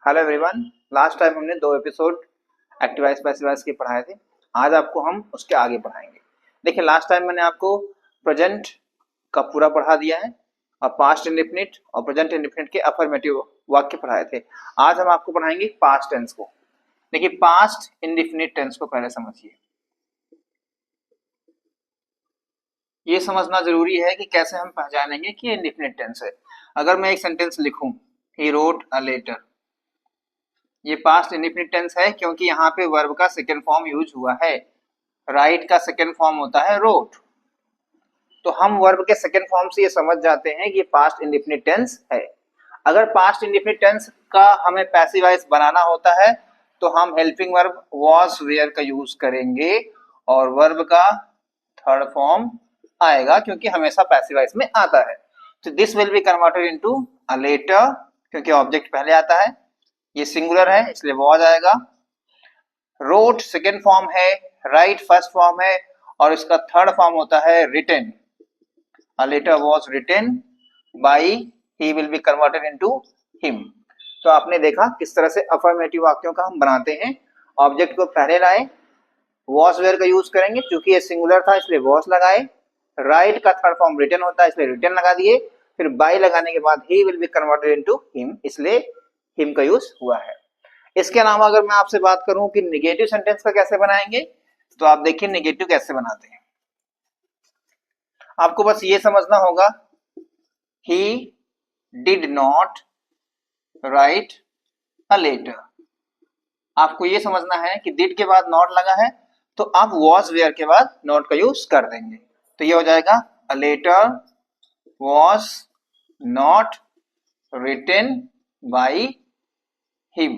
Hello everyone. Last time हमने 2 episode active voice passive voice के पढ़ाए थे। आज आपको हम उसके आगे पढ़ाएंगे। देखिए, लास्ट टाइम मैंने आपको प्रेजेंट का पूरा पढ़ा दिया है और पास्ट इंडेफिनिट और प्रेजेंट इंडेफिनिट के अफर्मेटिव वाक्य पढ़ाए थे। आज हम आपको पढ़ाएंगे पास्ट टेंस को। देखिए, पास्ट इंडेफिनिट टेंस को पहले समझिए। ये समझना जरूरी है कि कैसे हम पहचानेंगे कि इंडेफिनिट टेंस है। अगर मैं एक सेंटेंस लिखूं, ही रोट अ लेटर, ये पास्ट इंडेफिनिट टेंस है क्योंकि यहाँ पे वर्ब का सेकंड फॉर्म यूज हुआ है। राइट का सेकंड फॉर्म होता है रोट, तो हम वर्ब के सेकंड फॉर्म से ये समझ जाते हैं कि ये पास्ट इंडेफिनिट टेंस है। अगर पास्ट इंडेफिनिट टेंस का हमें पैसिव वॉइस बनाना होता है तो हम हेल्पिंग वर्ब वाज वेयर का यूज करेंगे और वर्ब का थर्ड फॉर्म आएगा क्योंकि हमेशा पैसिव वॉइस में आता है। तो this will be converted into a letter क्योंकि ऑब्जेक्ट पहले आता है, ये सिंगुलर है इसलिए वॉज आएगा। रोट सेकेंड फॉर्म है, राइट फर्स्ट फॉर्म है और इसका थर्ड फॉर्म होता है written. A letter was written by, he will be converted into him. तो आपने देखा किस तरह से अफर्मेटिव वाक्यों का हम बनाते हैं। ऑब्जेक्ट को पहले लाए, वॉज वेयर का यूज करेंगे क्योंकि ये सिंगुलर था इसलिए वॉज लगाए। राइट का थर्ड फॉर्म रिटन होता है इसलिए रिटन लगा दिए। फिर बाई लगाने के बाद ही will be converted into him, इसलिए हिम का यूज हुआ है। इसके अलावा अगर मैं आपसे बात करूं कि निगेटिव सेंटेंस का कैसे बनाएंगे, तो आप देखिए निगेटिव कैसे बनाते हैं। आपको बस ये समझना होगा, he did not write a letter. आपको ये समझना है कि डिड के बाद नॉट लगा है तो आप वॉज वेयर के बाद नॉट का यूज कर देंगे। तो ये हो जाएगा a letter was not written by him.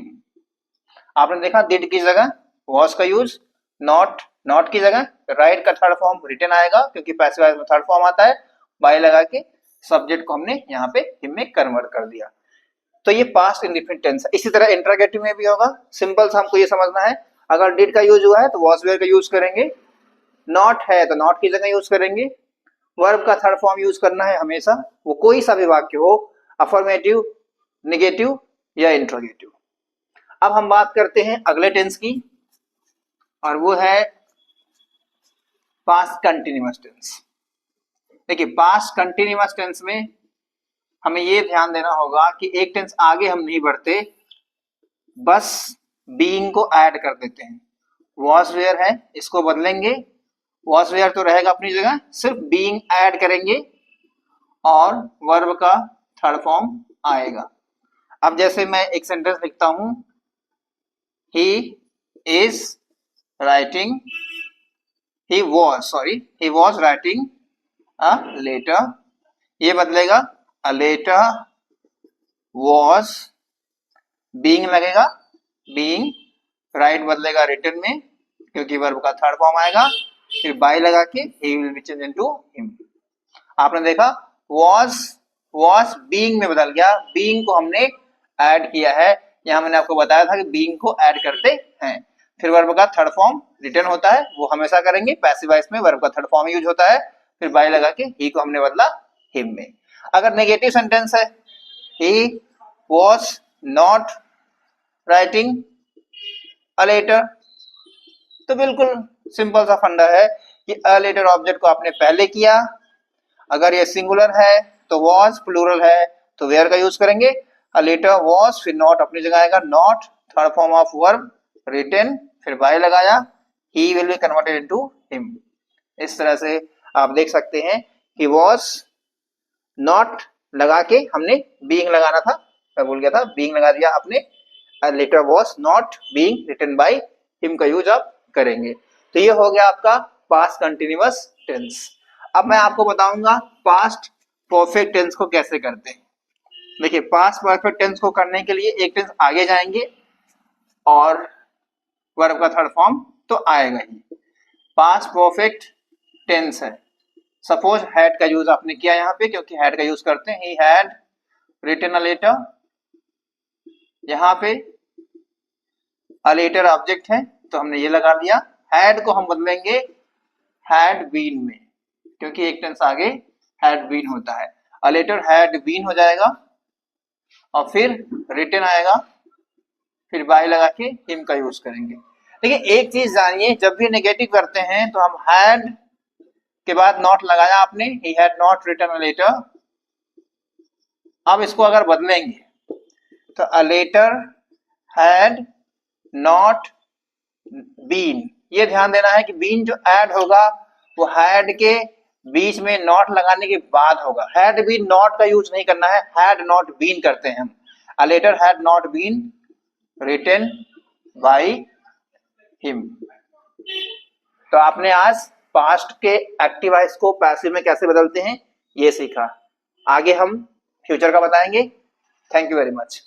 आपने देखा डिड की जगह वॉज का यूज, नॉट की जगह राइट का थर्ड फॉर्म रिटन आएगा क्योंकि पैसिव वॉइस में थर्ड फॉर्म आता है। बाई लगा के सब्जेक्ट को हमने यहाँ पे हिम में कन्वर्ट कर दिया। तो ये पास्ट इंडेफिनिट टेंस है। इसी तरह इंट्रोगेटिव में भी होगा। सिंपल सा हमको ये समझना है, अगर डिड का यूज हुआ है तो वॉज वेयर का यूज करेंगे, नॉट है तो नॉट की जगह यूज करेंगे। वर्ब का थर्ड फॉर्म यूज करना है हमेशा, वो कोई सा भी वाक्य हो, अफर्मेटिव, निगेटिव या इंट्रोगेटिव। अब हम बात करते हैं अगले टेंस की और वो है पास्ट कंटिन्यूअस टेंस। देखिए, पास्ट कंटिन्यूअस टेंस में हमें ये ध्यान देना होगा कि एक टेंस आगे हम नहीं बढ़ते, बस बीइंग को ऐड कर देते हैं। वॉज वेयर है, इसको बदलेंगे, वॉज वेयर तो रहेगा अपनी जगह, सिर्फ बीइंग ऐड करेंगे और वर्ब का थर्ड फॉर्म आएगा। अब जैसे मैं एक सेंटेंस लिखता हूं, he is writing, he was writing a letter, ये बदलेगा a letter was, being लगेगा, being, write बदलेगा written में क्योंकि वर्ब का थर्ड फॉर्म आएगा, फिर by लगा के he will be changed into him। आपने देखा was being में बदल गया, being को हमने ऐड किया है। यहाँ मैंने आपको बताया था कि बीइंग को ऐड करते हैं। फिर वर्ब का थर्ड फॉर्म रिटर्न होता है, वो हमेशा करेंगे। पैसिव वॉइस में वर्ब का थर्ड फॉर्म यूज होता है। फिर बाय लगा के ही को हमने बदला हिम में। अगर नेगेटिव सेंटेंस है, he was not writing a letter, तो बिल्कुल सिंपल सा फंडा है कि अ लेटर ऑब्जेक्ट को आपने पहले किया। अगर ये सिंगुलर है तो वॉज, प्लूरल है तो वेयर का यूज करेंगे। A letter was, फिर नॉट अपनी जगह आएगा, not third form of verb written, फिर बाय लगाया, he will be converted into him। इस तरह से आप देख सकते हैं कि was नॉट लगा के हमने being लगाना था, मैं भूल गया था, being लगा दिया आपने। A letter was not being written by him का यूज आप करेंगे। तो ये हो गया आपका पास्ट कंटिन्यूअस टेंस। अब मैं आपको बताऊंगा पास्ट परफेक्ट टेंस को कैसे करते हैं। देखिए, पास्ट परफेक्ट टेंस को करने के लिए एक टेंस आगे जाएंगे और वर्ब का थर्ड फॉर्म तो आएगा ही। पास्ट परफेक्ट टेंस है, सपोज हैड का यूज आपने किया यहाँ पे क्योंकि हैड का यूज करते हैं। He had written a letter, यहाँ पे अ लेटर ऑब्जेक्ट है तो हमने ये लगा दिया। हैड को हम बदलेंगे हैड बीन में क्योंकि एक टेंस आगे हैड बीन होता है। अ लेटर हैड बीन हो जाएगा और फिर रिटन आएगा फिर बाय लगा के हिम का यूज करेंगे। लेकिन एक चीज जानिए, जब भी नेगेटिव करते हैं तो हम हैड के बाद नॉट लगाया आपने, he had not written a letter. अब इसको अगर बदलेंगे तो a letter had not been. ये ध्यान देना है कि बीन जो ऐड होगा वो हैड के बीच में नॉट लगाने के बाद होगा। हैड बीन नॉट का यूज नहीं करना है, हैड नॉट बीन करते हैं हम। A letter had not been written by him. तो आपने आज पास्ट के एक्टिव वॉइस को पैसिव में कैसे बदलते हैं ये सीखा। आगे हम फ्यूचर का बताएंगे। Thank you very much.